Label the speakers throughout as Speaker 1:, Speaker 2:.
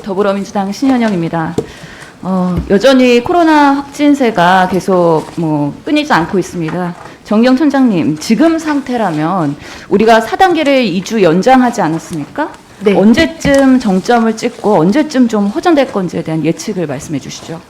Speaker 1: 더불어민주당 신현영입니다. 여전히 코로나 확진세가 계속 끊이지 않고 있습니다. 정경 천장님, 지금 상태라면 우리가 4단계를 2주 연장하지 않았습니까?
Speaker 2: 네.
Speaker 1: 언제쯤 정점을 찍고 언제쯤 좀 호전될 건지에 대한 예측을 말씀해 주시죠.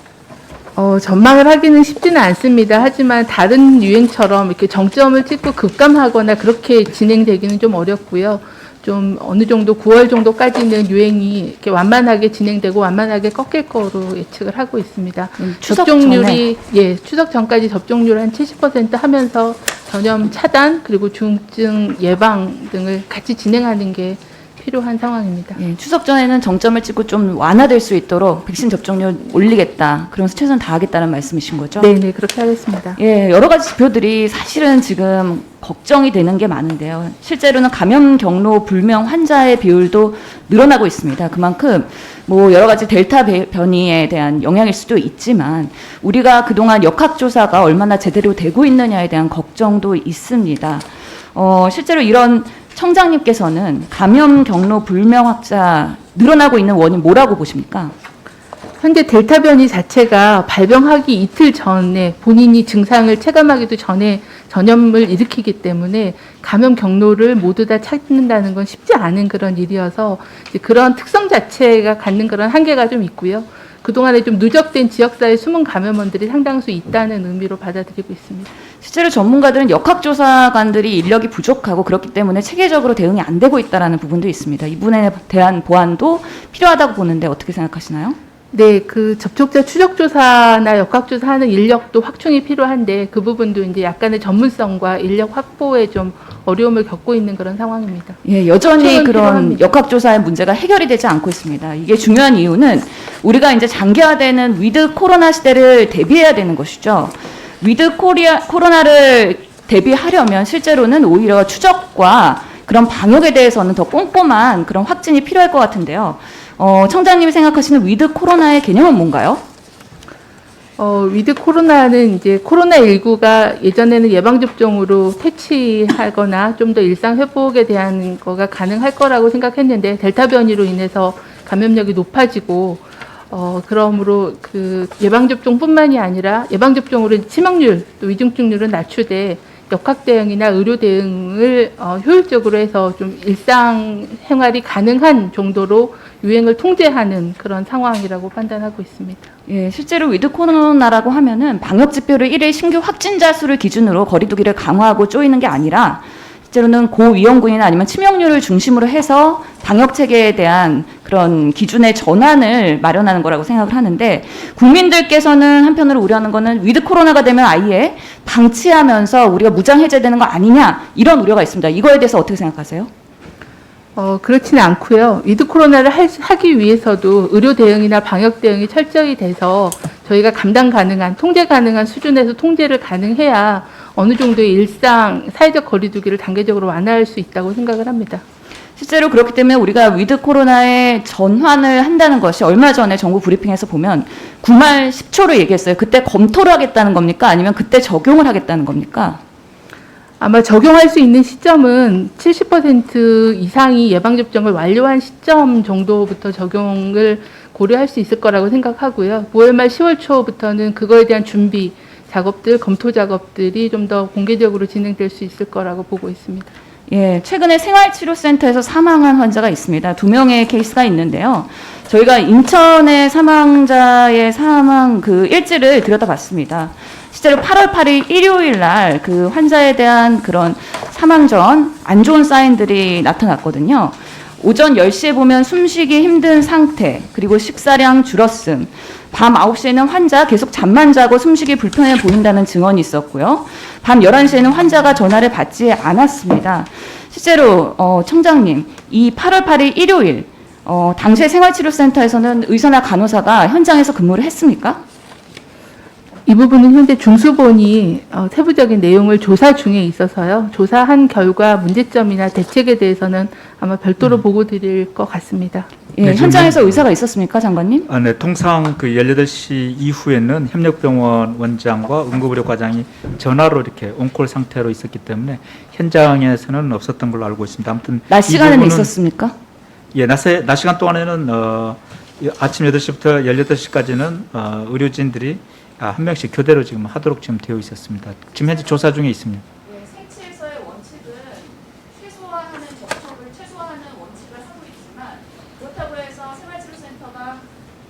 Speaker 2: 전망을 하기는 쉽지는 않습니다. 하지만 다른 유행처럼 이렇게 정점을 찍고 급감하거나 그렇게 진행되기는 좀 어렵고요. 좀 어느 정도 9월 정도까지는 유행이 이렇게 완만하게 진행되고 완만하게 꺾일 거로 예측을 하고 있습니다.
Speaker 1: 추석
Speaker 2: 접종률이 추석 전까지 접종률 한 70% 하면서 전염 차단 그리고 중증 예방 등을 같이 진행하는 게 필요한 상황입니다.
Speaker 1: 추석 전에는 정점을 찍고 좀 완화될 수 있도록 백신 접종률 올리겠다. 그러면서 최선을 다하겠다는 말씀이신 거죠?
Speaker 2: 네, 그렇게 하겠습니다.
Speaker 1: 여러 가지 지표들이 사실은 지금 걱정이 되는 게 많은데요. 실제로는 감염 경로 불명 환자의 비율도 늘어나고 있습니다. 그만큼 여러 가지 델타 변이에 대한 영향일 수도 있지만 우리가 그동안 역학조사가 얼마나 제대로 되고 있느냐에 대한 걱정도 있습니다. 실제로 이런 청장님께서는 감염 경로 불명 확자 늘어나고 있는 원인 뭐라고 보십니까?
Speaker 2: 현재 델타 변이 자체가 발병하기 이틀 전에 본인이 증상을 체감하기도 전에 전염을 일으키기 때문에 감염 경로를 모두 다 찾는다는 건 쉽지 않은 그런 일이어서 그런 특성 자체가 갖는 그런 한계가 좀 있고요. 그동안에 좀 누적된 지역사회 숨은 감염원들이 상당수 있다는 의미로 받아들이고 있습니다.
Speaker 1: 실제로 전문가들은 역학조사관들이 인력이 부족하고 그렇기 때문에 체계적으로 대응이 안 되고 있다는 부분도 있습니다. 이 부분에 대한 보완도 필요하다고 보는데 어떻게 생각하시나요?
Speaker 2: 네, 그 접촉자 추적조사나 역학조사하는 인력도 확충이 필요한데 그 부분도 이제 약간의 전문성과 인력 확보에 좀 어려움을 겪고 있는 그런 상황입니다.
Speaker 1: 여전히 그런
Speaker 2: 필요합니다.
Speaker 1: 역학조사의 문제가 해결이 되지 않고 있습니다. 이게 중요한 이유는 우리가 이제 장기화되는 위드 코로나 시대를 대비해야 되는 것이죠. 위드 코로나를 대비하려면 실제로는 오히려 추적과 그런 방역에 대해서는 더 꼼꼼한 그런 확진이 필요할 것 같은데요. 청장님이 생각하시는 위드 코로나의 개념은 뭔가요?
Speaker 2: 위드 코로나는 이제 코로나19가 예전에는 예방접종으로 퇴치하거나 좀 더 일상 회복에 대한 거가 가능할 거라고 생각했는데 델타 변이로 인해서 감염력이 높아지고 그러므로 그 예방접종뿐만이 아니라 예방접종으로 치명률 또 위중증률은 낮추되 역학 대응이나 의료 대응을 효율적으로 해서 좀 일상 생활이 가능한 정도로 유행을 통제하는 그런 상황이라고 판단하고 있습니다.
Speaker 1: 실제로 위드 코로나라고 하면은 방역 지표를 1일 신규 확진자 수를 기준으로 거리두기를 강화하고 쪼이는 게 아니라 실제로는 고위험군이나 아니면 치명률을 중심으로 해서 방역 체계에 대한 그런 기준의 전환을 마련하는 거라고 생각을 하는데 국민들께서는 한편으로 우려하는 거는 위드 코로나가 되면 아예 방치하면서 우리가 무장 해제되는 거 아니냐 이런 우려가 있습니다. 이거에 대해서 어떻게 생각하세요?
Speaker 2: 그렇지는 않고요. 위드 코로나를 하기 위해서도 의료 대응이나 방역 대응이 철저히 돼서 저희가 감당 가능한, 통제 가능한 수준에서 통제를 가능해야 어느 정도의 일상, 사회적 거리두기를 단계적으로 완화할 수 있다고 생각을 합니다.
Speaker 1: 실제로 그렇기 때문에 우리가 위드 코로나에 전환을 한다는 것이 얼마 전에 정부 브리핑에서 보면 9말 10초를 얘기했어요. 그때 검토를 하겠다는 겁니까? 아니면 그때 적용을 하겠다는 겁니까?
Speaker 2: 아마 적용할 수 있는 시점은 70% 이상이 예방접종을 완료한 시점 정도부터 적용을 고려할 수 있을 거라고 생각하고요. 9월 말 10월 초부터는 그거에 대한 준비 작업들, 검토 작업들이 좀 더 공개적으로 진행될 수 있을 거라고 보고 있습니다.
Speaker 1: 최근에 생활치료센터에서 사망한 환자가 있습니다. 2명의 케이스가 있는데요. 저희가 인천의 사망자의 사망 그 일지를 들여다봤습니다. 실제로 8월 8일 일요일 날 그 환자에 대한 그런 사망 전 안 좋은 사인들이 나타났거든요. 오전 10시에 보면 숨쉬기 힘든 상태, 그리고 식사량 줄었음, 밤 9시에는 환자 계속 잠만 자고 숨쉬기 불편해 보인다는 증언이 있었고요. 밤 11시에는 환자가 전화를 받지 않았습니다. 실제로 청장님, 이 8월 8일 일요일 당시에 생활치료센터에서는 의사나 간호사가 현장에서 근무를 했습니까?
Speaker 2: 이 부분은 현재 중수본이 세부적인 내용을 조사 중에 있어서요. 조사한 결과 문제점이나 대책에 대해서는 아마 별도로 보고 드릴 것 같습니다.
Speaker 1: 현장에서 의사가 있었습니까, 장관님?
Speaker 3: 네, 통상 그 18시 이후에는 협력병원 원장과 응급의료과장이 전화로 이렇게 온콜 상태로 있었기 때문에 현장에서는 없었던 걸로 알고 있습니다. 아무튼
Speaker 1: 낮 시간에는 있었습니까?
Speaker 3: 예, 낮 시간 동안에는 아침 8시부터 18시까지는 의료진들이 한 명씩 교대로 지금 하도록 지금 되어 있었습니다. 지금 현재 조사 중에 있습니다.
Speaker 1: 네, 생치에서의 원칙은 최소화하는 접촉을 최소화하는 원칙을 하고 있지만 그렇다고 해서 생활치료센터가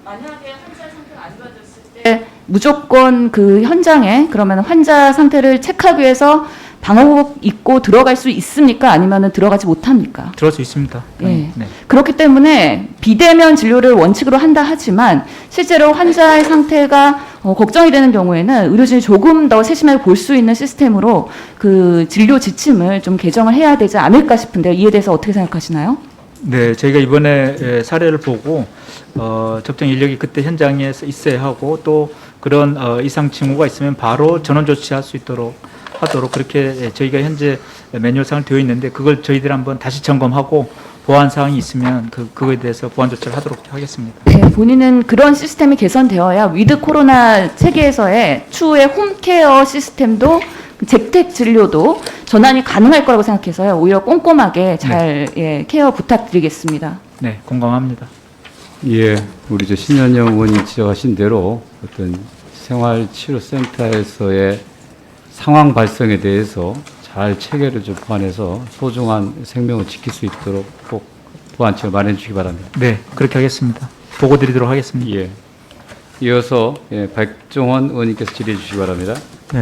Speaker 1: 만약에 환자 상태가 안 좋아졌을 때 무조건 그 현장에 그러면 환자 상태를 체크하기 위해서 방호복 입고 들어갈 수 있습니까? 아니면 들어가지 못합니까?
Speaker 3: 들어갈 수 있습니다.
Speaker 1: 예.
Speaker 3: 네.
Speaker 1: 그렇기 때문에 비대면 진료를 원칙으로 한다 하지만 실제로 환자의 상태가 걱정이 되는 경우에는 의료진이 조금 더 세심하게 볼 수 있는 시스템으로 그 진료 지침을 좀 개정을 해야 되지 않을까 싶은데요. 이에 대해서 어떻게 생각하시나요?
Speaker 3: 네, 저희가 이번에 사례를 보고 접종 인력이 그때 현장에 있어야 하고 또 그런 이상 징후가 있으면 바로 전원 조치할 수 있도록 하도록 그렇게 저희가 현재 매뉴얼상을 되어 있는데 그걸 저희들이 한번 다시 점검하고 보완 사항이 있으면 그거에 대해서 보완 조치를 하도록 하겠습니다.
Speaker 1: 네, 본인은 그런 시스템이 개선되어야 위드 코로나 체계에서의 추후의 홈케어 시스템도 재택 진료도 전환이 가능할 거라고 생각해서요. 오히려 꼼꼼하게 잘 예, 케어 부탁드리겠습니다.
Speaker 3: 네, 공감합니다.
Speaker 4: 예, 우리 신현영 의원이 지적하신 대로 어떤 생활치료센터에서의 상황 발생에 대해서 잘 체계를 좀 보완해서 소중한 생명을 지킬 수 있도록 꼭 보완책을 마련해 주시기 바랍니다.
Speaker 3: 네, 그렇게 하겠습니다. 보고 드리도록 하겠습니다.
Speaker 4: 예. 이어서 백종원 의원님께서 질의해 주시기 바랍니다.
Speaker 5: 네,